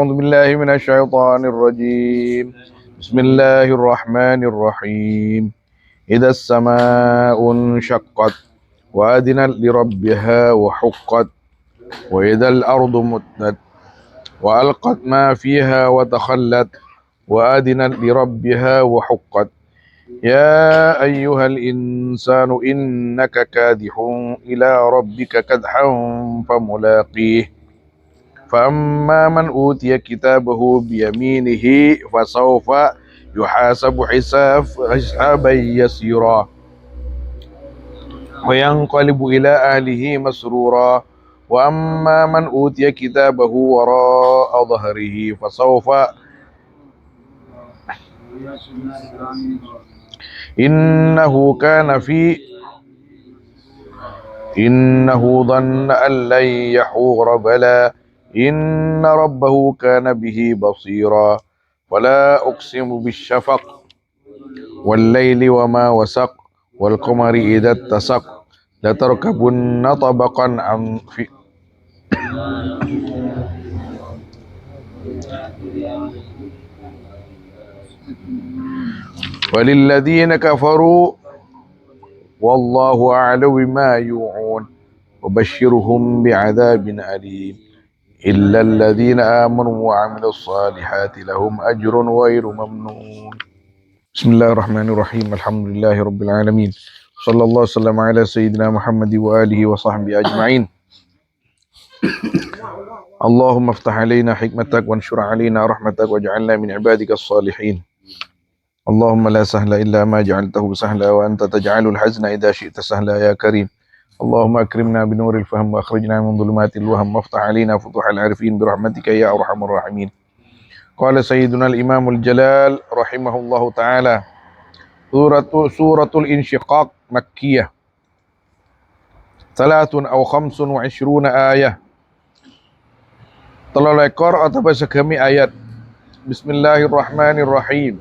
أعوذ بالله من الشيطان الرجيم. بسم الله الرحمن الرحيم. إذا السماء انشقت وأذنت لربها وحقت وإذا الأرض مدت وألقت ما فيها وتخلت وأذنت لربها وحقت يا أيها الإنسان إنك كادح إلى ربك كدحا فملاقيه فأما من أوتي كتابه بيمينه فسوف يحاسب حسابا يسيرا وينقلب إلى أهله مسرورا وأما من أوتي كتابه وراء ظهره فسوف إنه ظن أن لن يحور بلى إن ربه كان به بصيرا ولا أقسم بالشفق والليل وما وسق والقمر إذا اتسق لتركبن طبقا عن وللذين كفروا والله أعلم بما يوعون وبشرهم بعذاب أليم إلا الذين آمنوا وعملوا الصالحات لهم أجر غير ممنون. بسم الله الرحمن الرحيم. الحمد لله رب العالمين. صلى الله وسلم على سيدنا محمد وآله وصحبه أجمعين. اللهم افتح علينا حكمتك وانشر علينا رحمتك واجعلنا من عبادك الصالحين. اللهم لا سهل إلا ما جعلته سهلا وأنت تجعل الحزن إذا شئت سهلا يا كريم. اللهم أكرمنا بنور الفهم وأخرجنا من ظلمات الوهم وافتح علينا فتوح العارفين برحمتك يا أرحم الراحمين. قال سيدنا الإمام الجلال رحمه الله تعالى سورة الانشقاق مكية 23 آية. Telah lekor atau bahasa kami ayat. Bismillahirrahmanirrahim.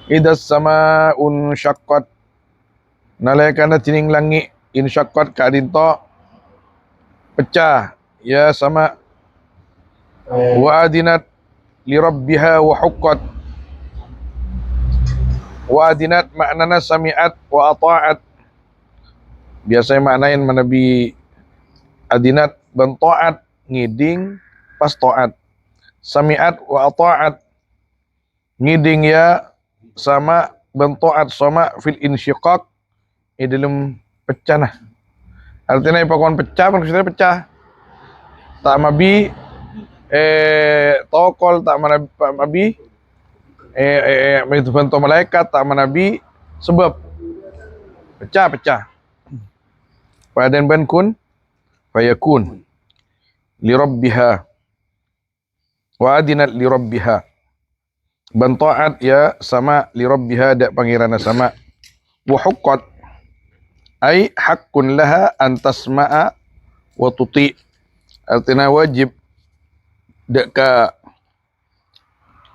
Idas sama'un syaqqat. Nalaikana tining langit insyaqqat kadinto pecah ya sama wa adinat li rabbiha wa huqqat. Wa adinat maknana sami'at wa ata'at. Biasanya maknain manabi adinat ban ta'at ngiding pas ta'at. Sami'at wa ata'at ngiding ya sama ban ta'at sama fil insyiqaq dalam pecah nah. Artinya ipakon pecah maksudnya pecah. Tak mabi tokol tak mabi itu bantu malaikat tak manabi sebab pecah. Padan ban kun fayakun li rabbiha wa adinat li rabbiha. Ban ta'at ya sama li rabbiha dak pangirana sama. Wa huqqat ay haqqun laha an tasma'a wa tuti. Artinya wajib dak ka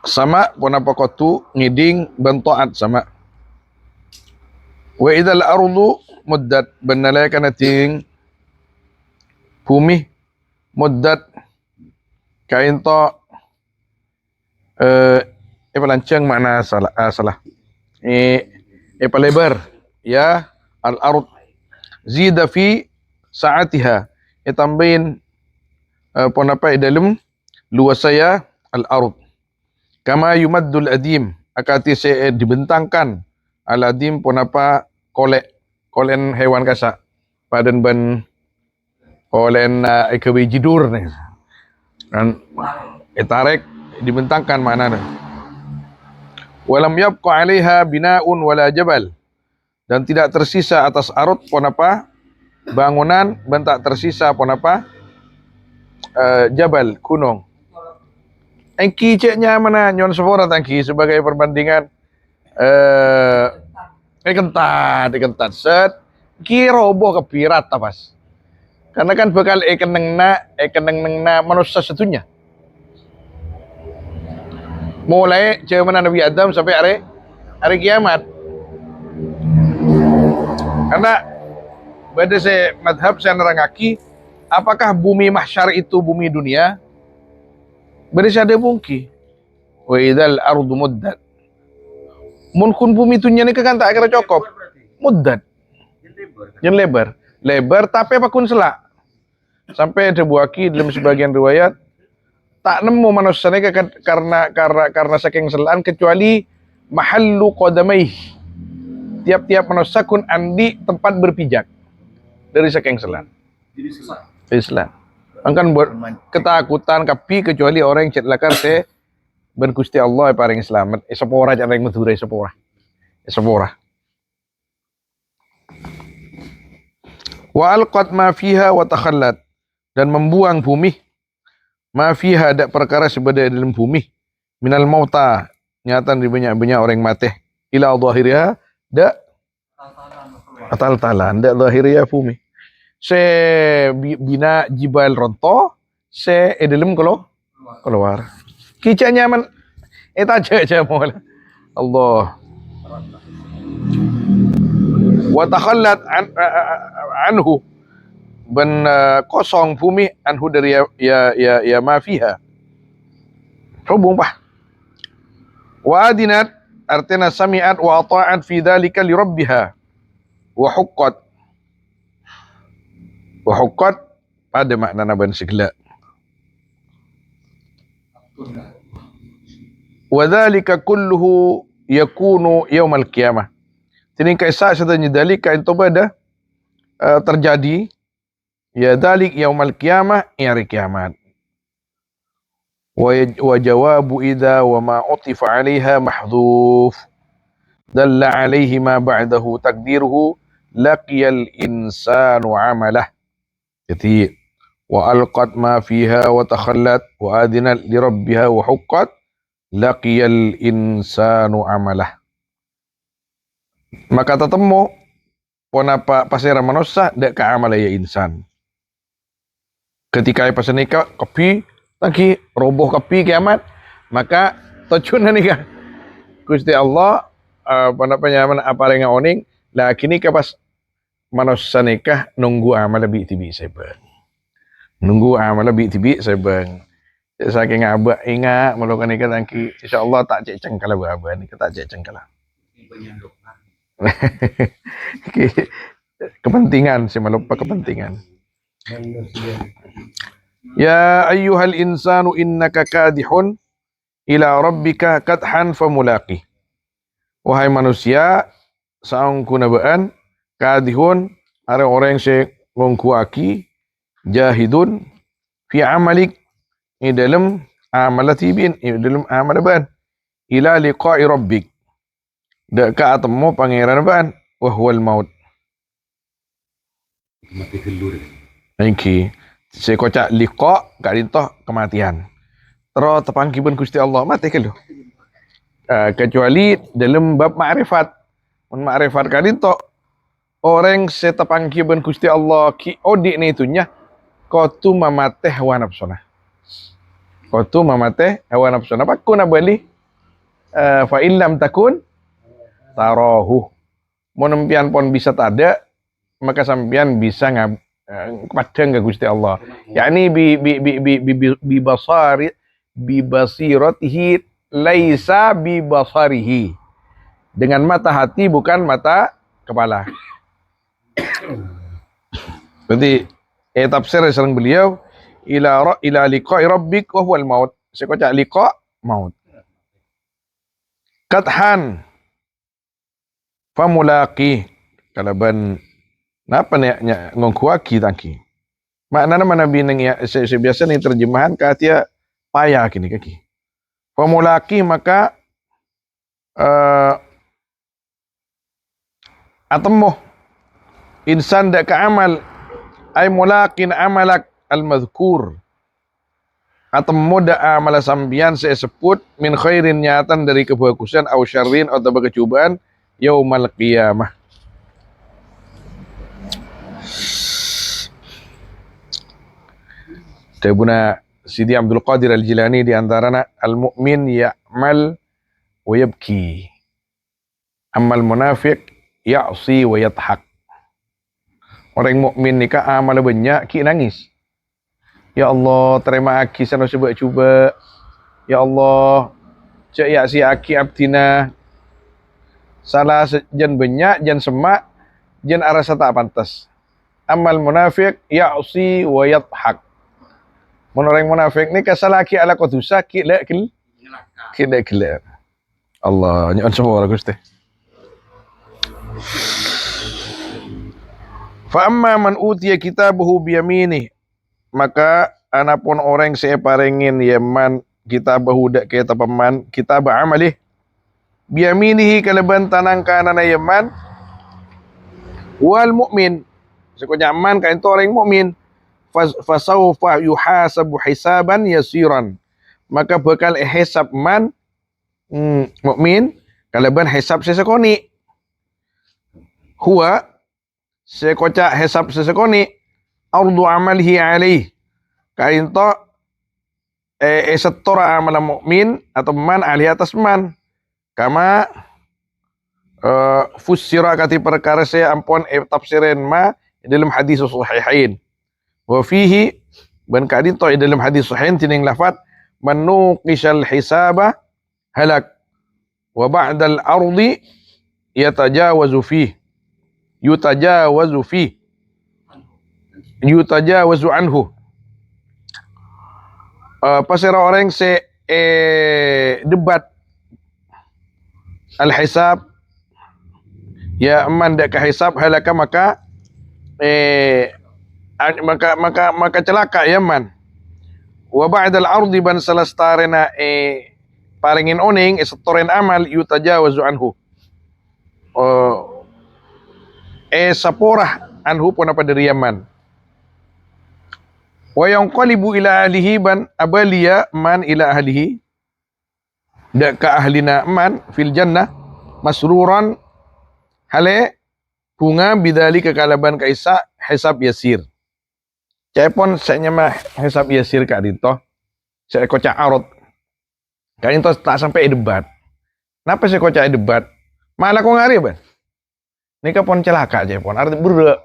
sama pun apa kotu ngiding ban ta'at sama. Wa idzal ardu muddat benalaikan ting bumi muddat kain to pelancang makna salah pelebar ya al ard zida fi saatiha tambahin pun apa dalam luas saya al ard kama yumaddul adim akati se dibentangkan al adim pun apa kolen hewan kasa padan ban kolen ikawi jidur nih dan tarek dibentangkan mana nih. Walam yabqa 'alaiha bina'un wala jabal. Dan tidak tersisa atas arut pun apa bangunan dan tak tersisa pun apa jabal gunung. Engki ceknya mana nyon sepora tangki sebagai perbandingan kentat set ki roboh ke pirat tapas. Karena kan bakal keneng na manusia satunya. Mulai zaman Nabi Adam sampai hari kiamat. Karena pada saya madhab saya nerangaki apakah bumi mahsyar itu bumi dunia Bersada mungkin. Wa idzal ardu muddat. Mun kun bumi tunya ni kan tak kira cukup. Muddat. Yang lebar. Lebar tapi apa kun selak. Sampai ada buaki dalam sebagian riwayat tak nemu manusia ni karena saking selaan kecuali mahallu qadamaih. Tiap-tiap manusia kun andi tempat berpijak dari saking selaan. Islam. Angkan buat ketakutan kapi kecuali orang yang cetlakar se ben Gusti Allah paling selamat. Sepora cara yang Madura sepora. Sepora. Wa alqat ma fiha wa takhallat, dan membuang bumi ma fiha dak perkara sebeda dalam bumi minal mauta nyatan di banyak-banyak orang mati ila zahiriha dak atal-talan dak zahiriha bumi se bina jibal ronto se dalam keluar kicanya man eta aja mola Allah wa takhallat anhu ben kosong bumi anhu dari ya ma fiha hubung pah wa adinat artinya sami'at wa ata'at fi dzalika li rabbiha wa huqqat pada makna naban segala wa dzalika kulluhu yakunu yaumal qiyamah. Ini kisah sedanya dalika itu pada terjadi ya dalik yaumal qiyamah hari kiamat. Wa jawabu idza wa ma utifa 'alaiha mahdhuf dalla 'alaihi ma ba'dahu taqdiruhu laqiyal insanu 'amalah. Jadi wa alqat ma fiha wa takhallat wa adinat li rabbiha wa huqqat laqiyal insanu 'amalah. Maka tetemu ponapa pasera manusia dak ka amal ya insan. Ketika pas nikah kopi lagi roboh kopi kiamat maka tocun nikah. Gusti Allah apa yang oning lah kini ke pas manusia nikah nunggu amal lebih tibi sebang. Nunggu amal lebih tibi sebang. Saking abah ingat melakukan nikah tangki insyaallah tak ceceng kalau abah nikah tak ceceng kalau. Kepentingan sih lupa kepentingan. Ya ayyuhal insanu innaka kadihun ila rabbika kadhan famulaqi. Wahai manusia, saung kunabaan kadihun are orang se ngongkuaki jahidun fi amalik dalam amalati bin dalam amalaban ila liqa'i rabbik. Dak ka atemu pangeran ban wahwal maut. Mati gelur. Iki se kocak liqa gak dintoh kematian. Terus tepangkiban Gusti Allah mati ke lu. Kecuali dalam bab ma'rifat. Mun ma'rifat ka dintoh orang se tepangkiban Gusti Allah ki odik ni itunya qatu mamateh hawa nafsuna. Qatu mamateh hawa nafsuna. Pakuna bali fa illam takun tarahu. Monempian pon bisa tada maka sampian bisa padang ke Gusti Allah. Yakni bi basiratihi laisa bi basarihi. Dengan mata hati bukan mata kepala. Berarti tafsir serang beliau ila liqa'i rabbik wa huwal maut. Sekocak liqa maut. Kathan famulaqi kalaban napa nya ngongkuaki tangki maknana mana bineng ya biasa ni terjemahan katia payah kini kaki famulaqi maka atemu insan dak ka amal ay mulaqin amalak al madhkur atemu dak amal sambian saya sebut min khairin nyatan dari kebagusan au syarrin atau kecobaan yaumal qiyamah. Tabuna Sidi Abdul Qadir Al-Jilani di antaranya al-mu'min ya'mal wa yabki. Amal munafiq ya'si wa yadhak. Orang mukmin nikah amal banyak ki nangis. Ya Allah, terima kasih sana coba Ya Allah, cek ya si aki abdina salah jen banyak jen semak jen arasa tak pantas. Amal munafik ya'si wa yadhak. Mun orang munafik ni kasalaki ala qadusa ki la kil. Allah, nyon semua Gusti. Fa amma man utiya kitabahu bi yaminih, maka anapun orang saya parengin yaman kitabahu dak ke tapaman kitab amalih bi yaminihi kalaban tanang kanan yaman wal mukmin sekonya aman kan itu orang mukmin fasawfa yuhasabu hisaban yasiran, maka bakal hisab man mukmin kalaban hisab sesekoni huwa sekocak hisab sesekoni ardu amalihi alaih kain to setora amal mukmin atau man alih atas man kama fussira kati perkara saya ampun tafsirin ma dalam hadis sahihain wa fihi ban kadin to dalam hadis sahihain tining lafat manuqishal hisaba halak wa ba'dal ardi yatajawazu fihi yutajawazu anhu. Pasira orang se debat al hisab ya man dak hisab halaka maka maka celaka ya man wa ba'dal ardi ban salastarena paringin oning setoren amal yutajawazu anhu saporah anhu pun apa dari Yaman. Wa yanqalibu ila ahlihi ban abaliya man ila ahlihi dak ka ahlina man fil jannah masruran hale bunga bidali kekalaban kaisa hisab yasir. Cepon saya mah hisab yasir ka dito. Saya kocak arot. Kan itu tak sampai debat. Napa saya kocak debat? Malah kok ngari ban. Nika pon celaka aja pon arti burde.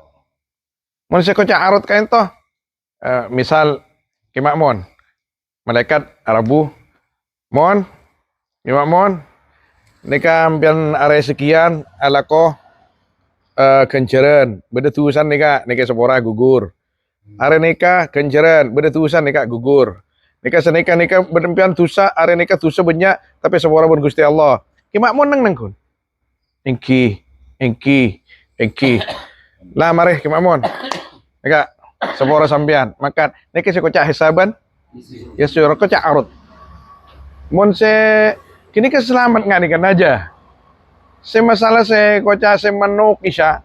Mun saya kocak arot kain toh. Misal kimak mon. Malaikat Arabu mon. Kimak mon. Nika ampian area sekian alako kenceran. Beda tulisan nika sepora gugur. Area nika kenceran. Beda tulisan nika gugur. Nika senika berempian tusa. Area nika tusa banyak. Tapi sepora pun Gusti Allah. Kimak mon nang kun. Engki lah mareh ke mamon eka sepora sampean makan niki se kocak hisaban ya suruh kocak arut mon se kini ke selamat ngadikan aja se masalah se kocak se manuk isya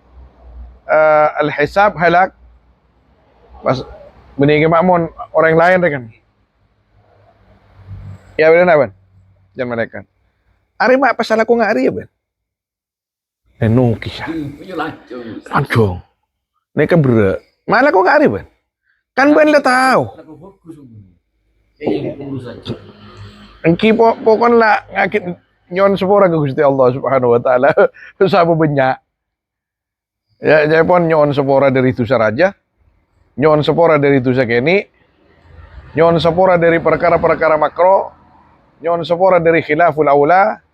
al hisab halak pas benih ke mamon orang lain kan ya benar ban jangan mereka ari mak pasal aku ngari ya ban kisah. Lancung. Neka berat. Malah kok gak ada ban? Kan ban lah tahu. Engki pokon lah ngakit nyon sepora ke Gusti Allah Subhanahu wa taala. Sapa banyak. Ya saya pun nyon sepora dari itu saja. Nyon sepora dari itu sakeni. Nyon sepora dari perkara-perkara makro. Nyon sepora dari khilaful aula.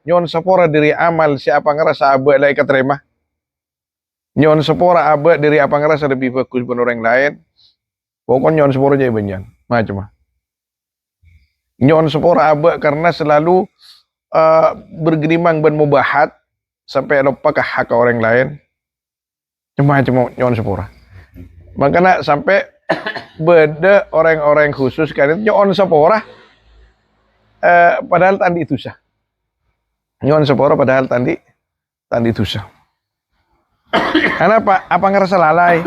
Nyon sepora dari amal siapa ngerasa abad lagi keterima. Nyon sepora abad dari apa ngerasa lebih bagus pun orang lain. Pokoknya nyon sepora jadi banyak. Macam. Nyon sepora abad karena selalu bergerimang dan mubahat sampai lupa ke hak orang lain. Cuma nyon sepora. Makanya sampai beda orang-orang khusus kan itu nyon sepora. Padahal tadi itu sah. Nyon sepora padahal tadi dosa. Kenapa? Apa ngerasa lalai?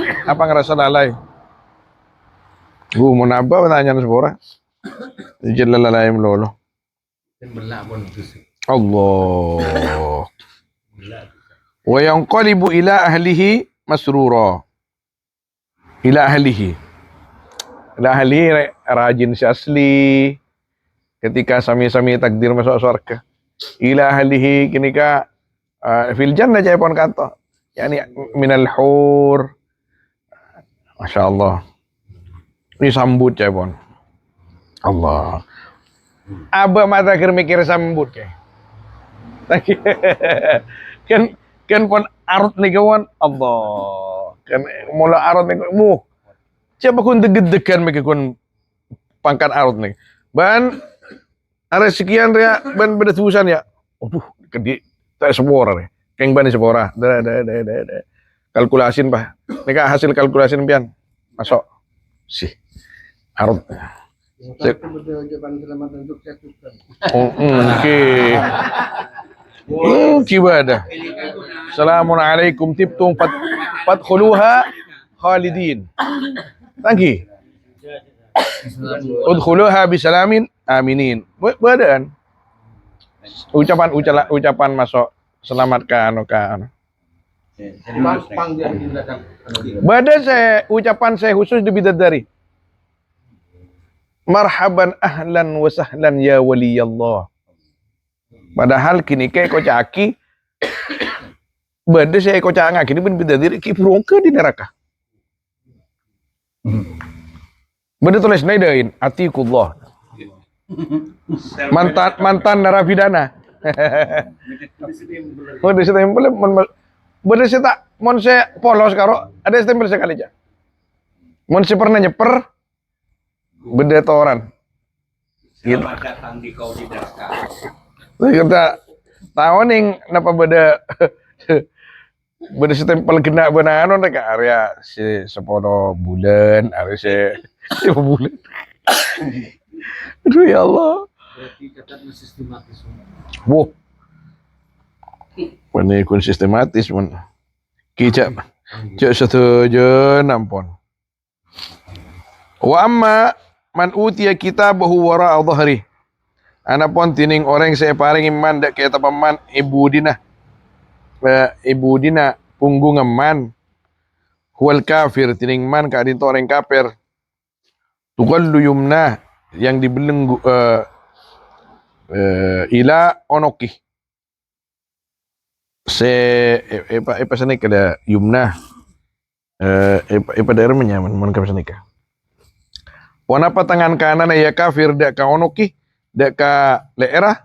Mau nambah pertanyaan sepora? Jadi lalai melolo. Allah. Wa yanqalibu ila ahlihi masrura. Ila ahlihi rajin si asli. Ketika sami-sami takdir masuk surga. Ila ahlihi kini ka fil jannah jaya pon kanto yani minal hur Masya Allah ini sambut jaya pon Allah Aba mata kir mikir sambut ke. kan kan pon arut nih kawan Allah kan mula arut nih mu siapa kun deg-degan mikir kun pangkat arut nih ban ada sekian ya ban beda tulisan ya aduh kedi tak sepora nih keng ban sepora dah kalkulasin bah nika hasil kalkulasin pian masuk sih arut oh oke kibadah Assalamualaikum tibtum fadkhuluha khalidin tangki udkhuluha bisalamin aminin badan ucapan masuk selamat kan badan saya ucapan saya khusus di bidadari marhaban ahlan wa sahlan ya waliyallah padahal kini kayak kocaki badan saya kocak ngak kini bin bidadari ki burungke di neraka badan tulis naidain atikullah mantan narapidana oh di stempel bener sih tak mon saya polos karo ada stempel sekali aja mon saya pernah nyeper beda toran gitu datang di kau di Dakar kita tahu nih kenapa beda beda stempel kena benar nek area si 10 bulan area si bulan aduh ya Allah berarti katanya sistematis wow ini kun sistematis mun kicak cak setuju nampon wa amma man utiya kitabahu wara dhahri anapun tining orang saya paring iman dak kaya tapaman ibudina punggung man huwal kafir tining man ka adin orang kafir tuqallu yumna yang dibelenggu ila onoki apa sana kada yumna daerah menyaman mon ka sana ka wanapa tangan kanan ya kafir dak ka onoki dak ka leerah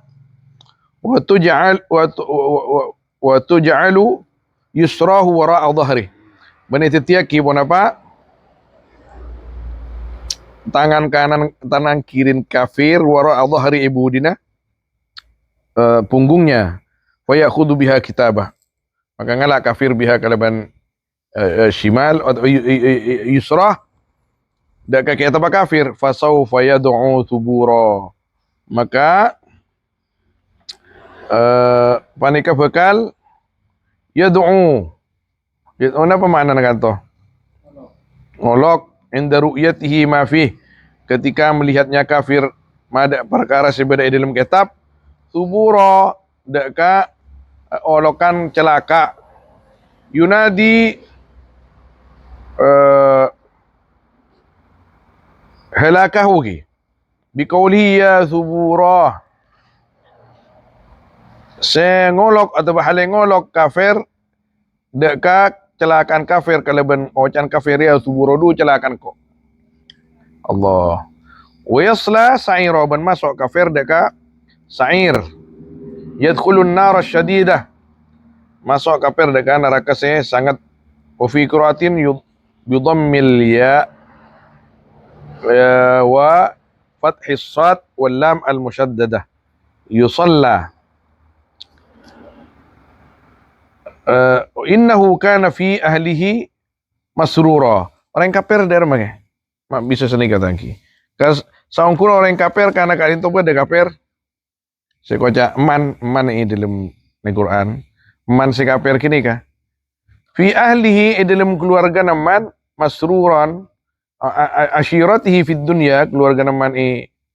wa tuj'alu yusrahu wara'a dhahri bani titiaki wanapa tangan kirin kafir wara'a dhahri ibudina punggungnya fa ya'khudhu biha kitabah maka ngala kafir biha kalaban shimal atau yusrah dak ka kita kafir fa sawfa yad'u thubura maka panika bakal yad'u apa makna naganto ngolok inda ru'yatihi ma fi ketika melihatnya kafir mada perkara sebeda dalam kitab thubura dak ka olokan celaka yunadi halakahu ki biqaulihi ya thubura ngolok atau bahale ngolok kafir dak ka celakan kafir kalaban ocan kafir ya thubura du celakan ko Allah wa yasla sa'ira ban masuk kafir dak ka sa'ir yadkhulun nar asyadidah masuk kafir dak ka neraka sangat wa fi qiraatin yudammil ya wa fathis sad wal lam al musyaddadah yusalla innahu kana fi ahlihi masrura orang kafir dari mana bisa seni katangki kas saungkul orang kafir karena kadin toba de kafir sekoca man ini dalam Al-Qur'an man si kafir kini ka fi ahlihi dalam keluarga naman masruran ashiratihi fid dunya keluarga naman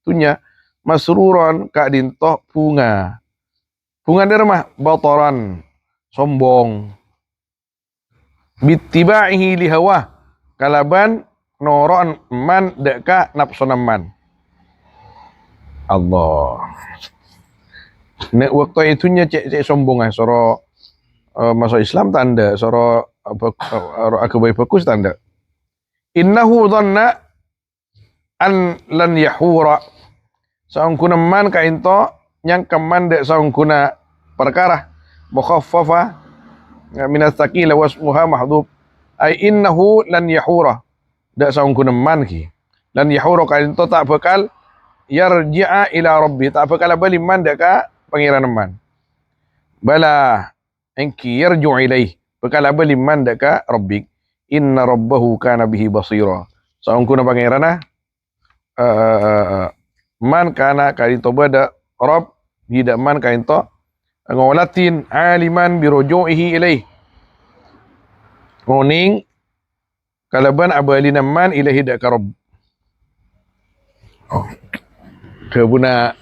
dunya masruran kadin toh bunga dari mah bataran sombong bitibaihi lihawa kalaban noron man deka nafsu man Allah nek waktu itunya cek sombong soro masuk Islam tanda soro agama bagus tanda innahu dhanna an lan yahura saung kuna man ka into nyang kaman de saung kuna perkara mukhaffafa min as-sakila wasmuha mahdhuf ay innahu lan yahura da saung kuna man ki lan yahura ka into tak bakal yarji'a ila rabbi tak bakal bali man de ka pangeran man bala enki yarju ilaih bakal bali man de ka rabbik inna rabbahu kana bihi basira saung kuna pangeran man kana kainto bada rob tidak man kainto ngolatin aliman birujuihi ilaih ngoning kalaban abalina man ilahi dak karob kebuna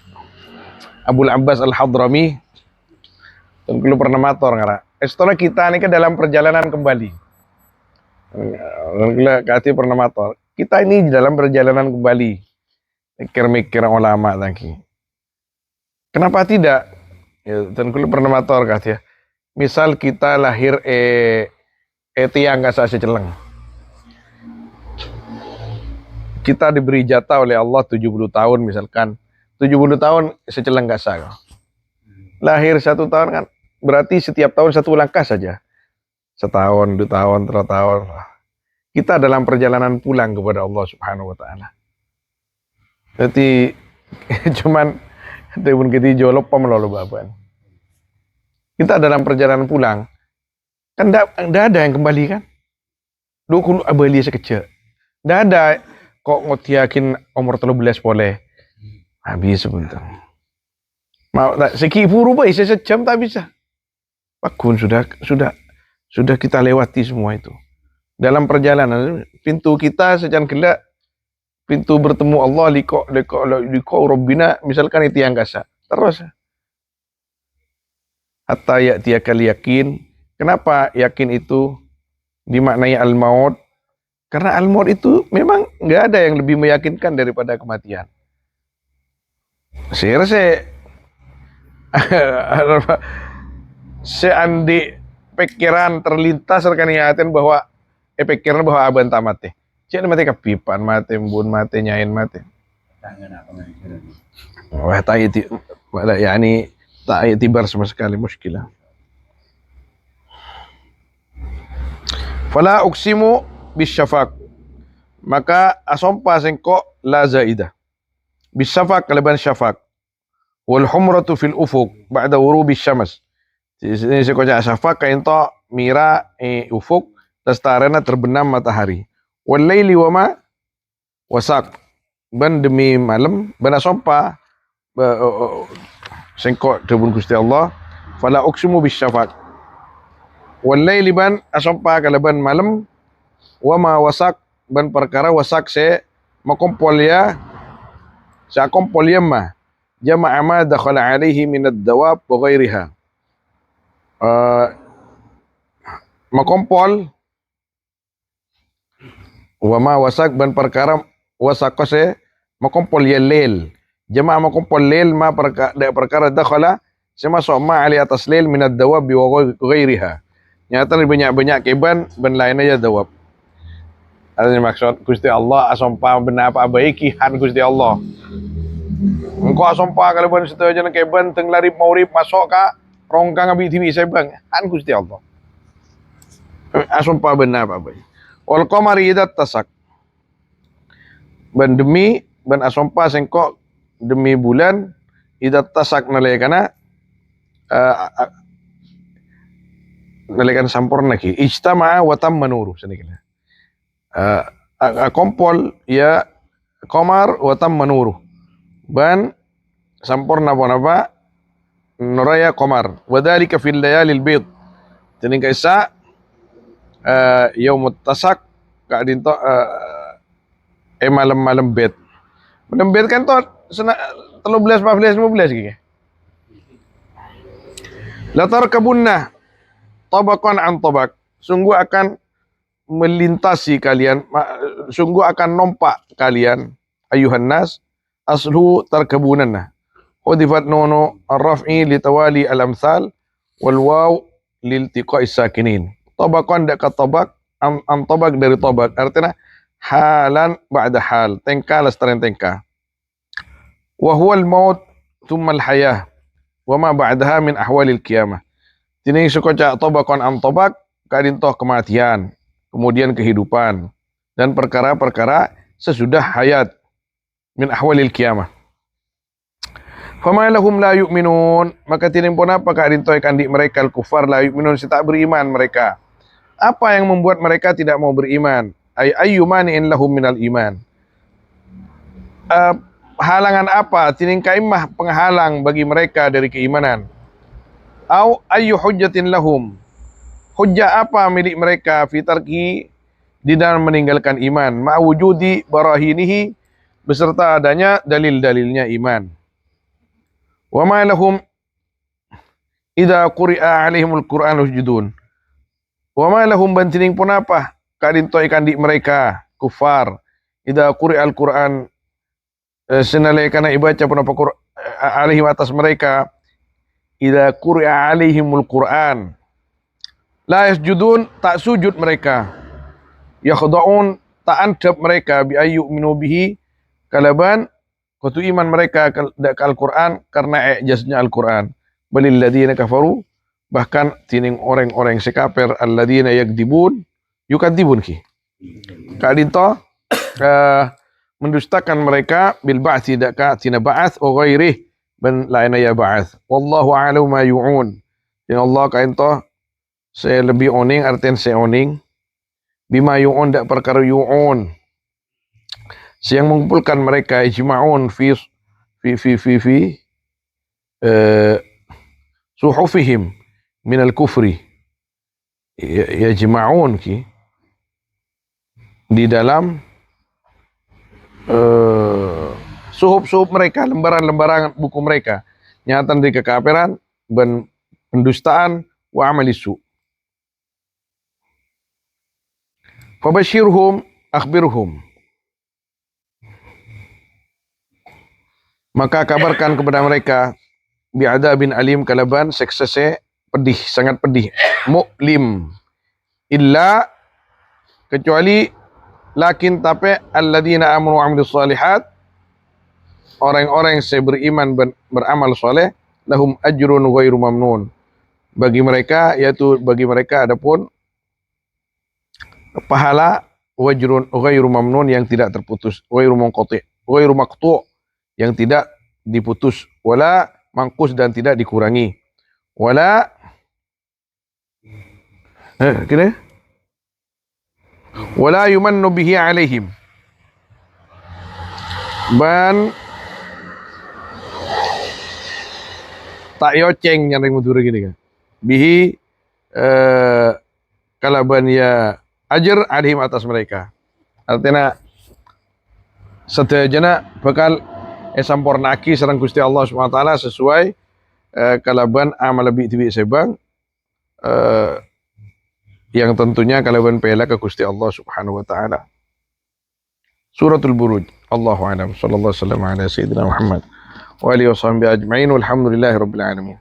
Abul Abbas Al-Hadrami tengkulu pernah mator ngara estona kita ini ke dalam perjalanan kembali kati pernah mator kita ini dalam perjalanan kembali mikir-mikir ulama lagi. Kenapa tidak? Ya, tengkulu pernah mator ya. Misal kita lahir tiang gak seceleng. Kita diberi jatah oleh Allah 70 tahun misalkan. 70 tahun seceleng gak sah. Lahir 1 tahun kan berarti setiap tahun 1 langkah saja. Setahun, 2 tahun, 3 tahun. Kita dalam perjalanan pulang kepada Allah Subhanahu wa taala. Jadi cuman tebun kita jolop pemelolo baban. Kita dalam perjalanan pulang kan ndak ada yang kembali kan? Dukun abali sekecil. Ndak ada kok ngotiakin umur 13 boleh. Habis sebentar. Mau seki puru bae sejam tak bisa. Pakun sudah kita lewati semua itu. Dalam perjalanan pintu kita sejan gelak pintu bertemu Allah liko Rabbina misalkan itu yang kasa terus hatta ya'tiyakal yakin. Kenapa yakin itu dimaknai al-maut? Karena al-maut itu memang nggak ada yang lebih meyakinkan daripada kematian. Seandi pikiran terlintas rekan yatin bahwa pikiran bahwa aban tamat cek mati kapipan mati bun mati nyain mati wah taiti yani tak itibar sama sekali muskilah. Fala uksimu bisyafaq maka asompa sengko la zaidah bisyafaq kalaban syafaq wal humratu fil ufuq ba'da ghurubi syams ini sekoja syafaq kainto mira ufuk tastarena terbenam matahari wal laili wama wasak ban demi malam ban asompa sengko debun Gusti Allah fala uksimu bisyafaq wal laili ban asompa kalaban malam wama wasak ban perkara wasak se makompol ya sa kompol yamma jama'a ma dakhala alaihi min ad-dawab wa ghairiha makompol wama wasak ban perkara wasak se makompol ya lel jama'a makompol lel ma perkara dakhala semasuk ma ali atas lel min ad-dawab wa ghairiha nyata banyak keban ban lainnya ya dawab. Ada maksud Gusti Allah asompa benar apa baiki han Gusti Allah. Engkau asompa kalau ban situ aja keban teng lari maurib masuk ka rongkang abi TV saya bang han Gusti Allah. Asompa benar apa baik. Wal qamari idza tasak. Ban demi ban asompa sengko demi bulan idza tasak nalaikana nalaikan sampurna ki ijtama'a wa tamma nuru sedikit. Kompol ya komar watam menuru ban sampurna apa nuraya komar wadhalika fil layalil bid jadi kaisa yaumut tasak kadinto malam-malam bed malam bed kan to 13 14 15 gitu la tarkabunna tabaqan an tabaq sungguh akan melintasi kalian sungguh akan nompak kalian ayuhan nas aslu tarkabunanna hudifat nono ar-raf'i li tawali al-amsal wal waw lil tiqa'is sakinin tabaqan dak tabaq am tabaq dari tabaq artinya halan ba'da hal tengka lestaren tengka wa huwa al-maut thumma al-hayah wa ma ba'daha min ahwalil qiyamah. Tining sukoca tobakon am tobak kadintoh kematian, kemudian kehidupan dan perkara-perkara sesudah hayat min ahwalil qiyamah. Fama lahum la yu'minun, maka tining pun apa kadintoh kandi mereka al-kufar la yu'minun, si tak beriman mereka. Apa yang membuat mereka tidak mau beriman? Ayyumani'in lahum minal iman. Halangan apa? Tining kaimah penghalang bagi mereka dari keimanan. Au ayyu hujjatin lahum. Hujjah apa milik mereka fitarki di dalam meninggalkan iman. Ma'wujudi barahinihi, beserta adanya dalil-dalilnya iman. Wa ma lahum idza quri'a alaihimul Qur'an yusjudun. Wa ma lahum bantining pun apa? Kadinto ikan di mereka kufar. Idza quri'al Qur'an, senalai kana ibaca pun apa alaihim atas mereka. Idza quri'a alaihimul Qur'an la yasjudun, tak sujud mereka. Yakhda'un, tak andap mereka bi ayyuminu bihi, kalaban kutu iman mereka ke Al-Qur'an karena ijaznya Al-Qur'an. Balil ladzina kafaru, bahkan tining orang-orang sekafir alladzina yakdibun yukadzibun ki. Kadinto mendustakan mereka bil ba'tsi daka tina ba'ats wa ghairih ban laina ya ba'ats. Wallahu a'lamu ma yu'un. Ya Allah kainto saya lebih oning artian saya oning bima yu'un dak perkara yu'un siang mengumpulkan mereka ijma'un fi suhufihim min al-kufri, yajma'un ki di dalam suhuf-suhuf mereka, lembaran-lembaran buku mereka nyatan dari kekafiran dan pendustaan wa amalisu. Fabashirhum akhbirhum, maka kabarkan kepada mereka bi'adzabin alim, kalaban seksese pedih, sangat pedih, mu'lim, illa kecuali lakin tapi alladzina amanu wa amilus solihat, orang-orang yang beriman beramal soleh, lahum ajrun ghairu mamnun, bagi mereka yaitu bagi mereka adapun pahala wajrun ghairu mamnun, yang tidak terputus, ghairu munqati, ghairu maqtu, yang tidak diputus, wala mangkus, dan tidak dikurangi, wala kira wala yumannu bihi alaihim, ban tak yoceng nyaring mudur gini kan bihi kalaban ya ajar alaihim atas mereka, artinya sedayana bakal sampurnaki sareng Gusti Allah Subhanahu wa taala sesuai kalaban amal lebih tibi sebang yang tentunya kalaban pela ke Gusti Allah Subhanahu wa taala. Suratul Buruj. Allahu a'lam. Sallallahu alaihi wasallam ala sayyidina Muhammad wa alihi washabbihi ajma'in. Walhamdulillahirabbil alamin.